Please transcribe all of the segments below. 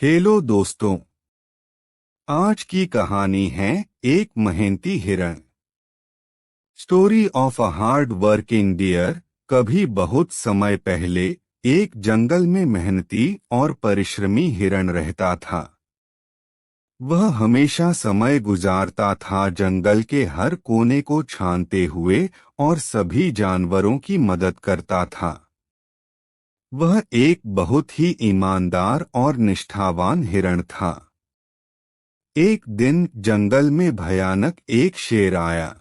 Hello दोस्तों। आज की कहानी है एक मेहनती हिरण। Story of a hard working deer. कभी बहुत समय पहले एक जंगल में मेहनती और परिश्रमी हिरण रहता था। वह हमेशा समय गुजारता था जंगल के हर कोने को छानते हुए और सभी जानवरों की मदद करता था। वह एक बहुत ही ईमानदार और निष्ठावान हिरण था। एक दिन जंगल में भयानक एक शेर आया।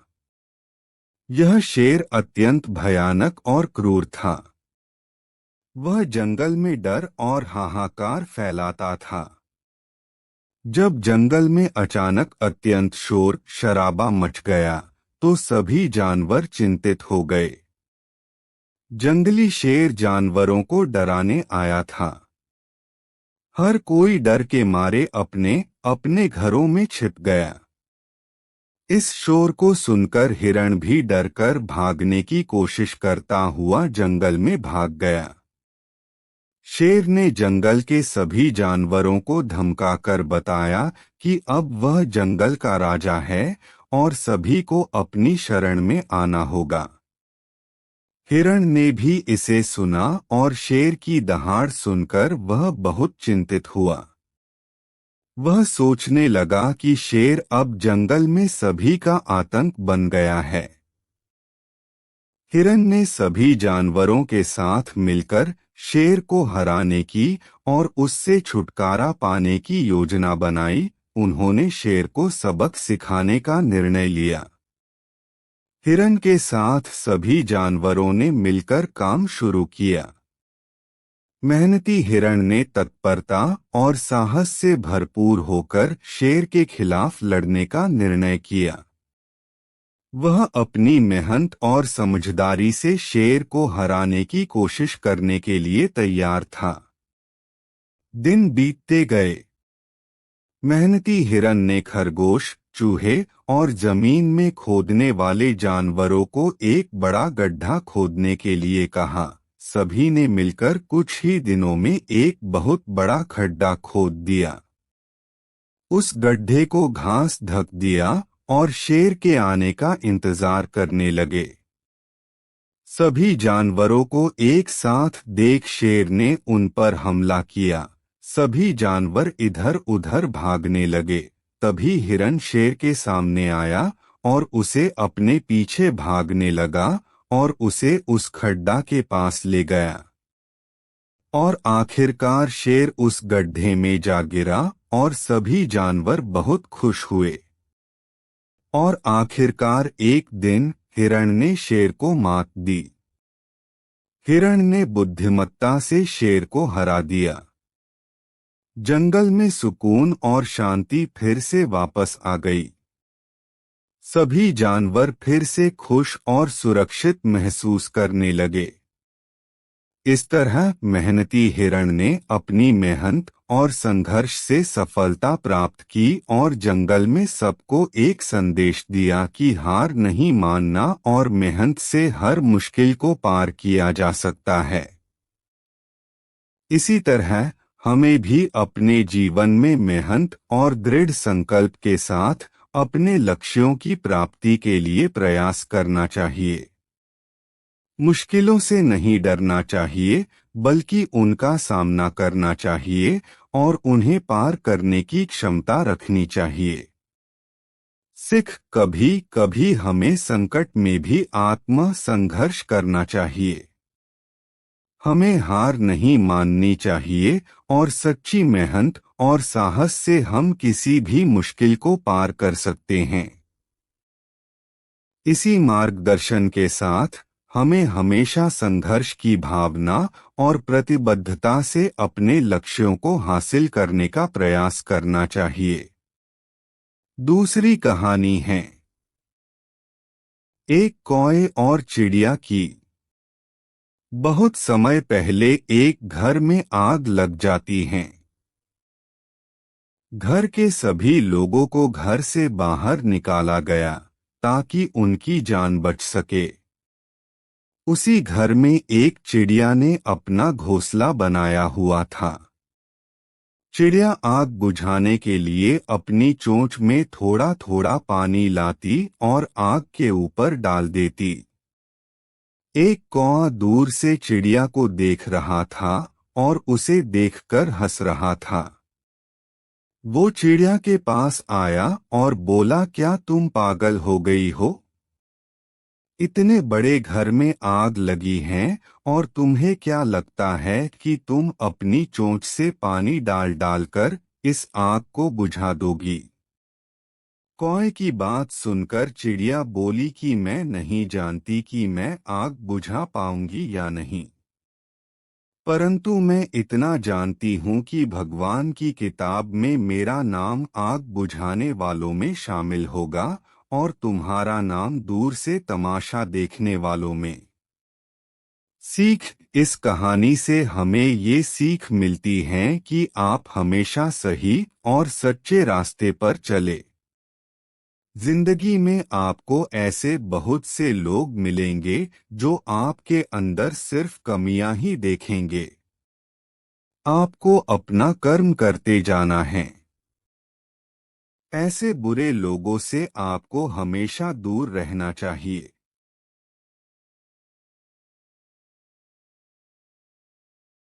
यह शेर अत्यंत भयानक और क्रूर था। वह जंगल में डर और हाहाकार फैलाता था। जब जंगल में अचानक अत्यंत शोर शराबा मच गया तो सभी जानवर चिंतित हो गए। जंगली शेर जानवरों को डराने आया था। हर कोई डर के मारे अपने अपने घरों में छिप गया। इस शोर को सुनकर हिरण भी डरकर भागने की कोशिश करता हुआ जंगल में भाग गया। शेर ने जंगल के सभी जानवरों को धमकाकर बताया कि अब वह जंगल का राजा है और सभी को अपनी शरण में आना होगा। हिरण ने भी इसे सुना और शेर की दहाड़ सुनकर वह बहुत चिंतित हुआ। वह सोचने लगा कि शेर अब जंगल में सभी का आतंक बन गया है। हिरण ने सभी जानवरों के साथ मिलकर शेर को हराने की और उससे छुटकारा पाने की योजना बनाई। उन्होंने शेर को सबक सिखाने का निर्णय लिया। हिरण के साथ सभी जानवरों ने मिलकर काम शुरू किया। मेहनती हिरण ने तत्परता और साहस से भरपूर होकर शेर के खिलाफ लड़ने का निर्णय किया। वह अपनी मेहनत और समझदारी से शेर को हराने की कोशिश करने के लिए तैयार था। दिन बीतते गए। मेहनती हिरण ने खरगोश, चूहे और जमीन में खोदने वाले जानवरों को एक बड़ा गड्ढा खोदने के लिए कहा। सभी ने मिलकर कुछ ही दिनों में एक बहुत बड़ा खड्डा खोद दिया। उस गड्ढे को घास ढक दिया और शेर के आने का इंतजार करने लगे। सभी जानवरों को एक साथ देख शेर ने उन पर हमला किया। सभी जानवर इधर उधर भागने लगे। तभी हिरण शेर के सामने आया और उसे अपने पीछे भागने लगा और उसे उस खड्डा के पास ले गया। और आखिरकार शेर उस गड्ढे में जा गिरा और सभी जानवर बहुत खुश हुए। और आखिरकार एक दिन हिरण ने शेर को मात दी। हिरण ने बुद्धिमत्ता से शेर को हरा दिया। जंगल में सुकून और शांति फिर से वापस आ गई। सभी जानवर फिर से खुश और सुरक्षित महसूस करने लगे। इस तरह मेहनती हिरण ने अपनी मेहनत और संघर्ष से सफलता प्राप्त की और जंगल में सबको एक संदेश दिया कि हार नहीं मानना और मेहनत से हर मुश्किल को पार किया जा सकता है। इसी तरह हमें भी अपने जीवन में मेहनत और दृढ़ संकल्प के साथ अपने लक्ष्यों की प्राप्ति के लिए प्रयास करना चाहिए। मुश्किलों से नहीं डरना चाहिए, बल्कि उनका सामना करना चाहिए और उन्हें पार करने की क्षमता रखनी चाहिए। कभी कभी हमें संकट में भी आत्म संघर्ष करना चाहिए। हमें हार नहीं माननी चाहिए और सच्ची मेहनत और साहस से हम किसी भी मुश्किल को पार कर सकते हैं। इसी मार्गदर्शन के साथ हमें हमेशा संघर्ष की भावना और प्रतिबद्धता से अपने लक्ष्यों को हासिल करने का प्रयास करना चाहिए। दूसरी कहानी है एक कौए और चिड़िया की। बहुत समय पहले एक घर में आग लग जाती है। घर के सभी लोगों को घर से बाहर निकाला गया ताकि उनकी जान बच सके। उसी घर में एक चिड़िया ने अपना घोंसला बनाया हुआ था। चिड़िया आग बुझाने के लिए अपनी चोंच में थोड़ा थोड़ा पानी लाती और आग के ऊपर डाल देती। एक कौआ दूर से चिड़िया को देख रहा था और उसे देखकर हंस रहा था। वो चिड़िया के पास आया और बोला, क्या तुम पागल हो गई हो? इतने बड़े घर में आग लगी है और तुम्हें क्या लगता है कि तुम अपनी चोंच से पानी डाल डालकर इस आग को बुझा दोगी? कौए की बात सुनकर चिड़िया बोली कि मैं नहीं जानती कि मैं आग बुझा पाऊंगी या नहीं, परंतु मैं इतना जानती हूँ कि भगवान की किताब में मेरा नाम आग बुझाने वालों में शामिल होगा और तुम्हारा नाम दूर से तमाशा देखने वालों में। सीख। इस कहानी से हमें ये सीख मिलती है कि आप हमेशा सही और सच्चे रास्ते पर चले। जिंदगी में आपको ऐसे बहुत से लोग मिलेंगे जो आपके अंदर सिर्फ कमियां ही देखेंगे। आपको अपना कर्म करते जाना है। ऐसे बुरे लोगों से आपको हमेशा दूर रहना चाहिए।